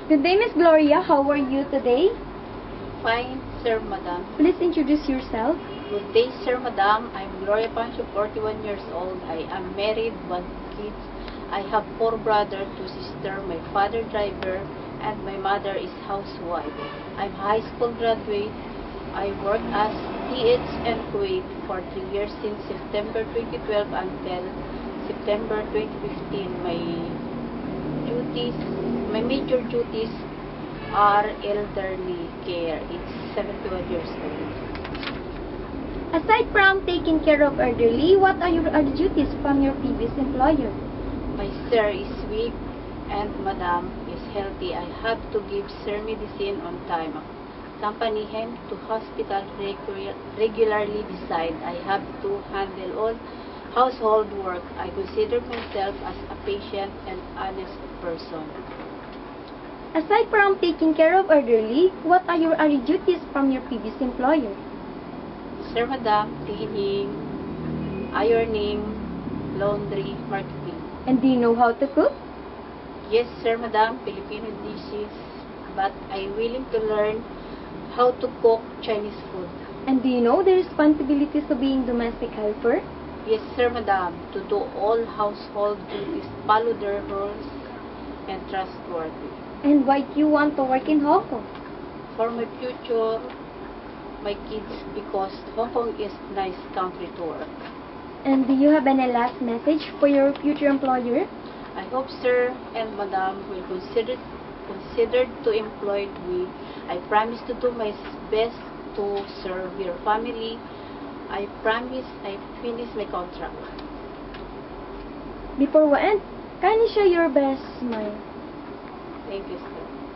Good day, Miss Gloria. How are you today? Fine, sir, madam. Please introduce yourself. Good day, sir, madam. I'm Gloria Pancho, 41 years old. I am married, 1 kid. I have 4 brothers, 2 sisters, my father driver, and my mother is housewife. I'm high school graduate. I work as TH and Kuwait for 3 years since September 2012 until September 2015. My major duties are elderly care. It's 71 years old. Aside from taking care of elderly, what are your other duties from your previous employer? My sir is weak and madam is healthy. I have to give sir medicine on time. Accompany him to hospital regularly. Beside, I have to handle all household work. I consider myself as a patient and honest person. Aside from taking care of elderly, what are your other duties from your previous employer? Sir, madam, cleaning, ironing, laundry, marketing. And do you know how to cook? Yes, sir, madam, Filipino dishes, but I'm willing to learn how to cook Chinese food. And do you know the responsibilities of being domestic helper? Yes, sir, madam, to do all household duties, follow their rules, and trustworthy. And why do you want to work in Hong Kong? For my future, my kids, because Hong Kong is nice country to work. And do you have any last message for your future employer? I hope sir and madam will consider to employ me. I promise to do my best to serve your family. I promise I finish my contract. Before we end, can you show your best smile? Thank you, sir.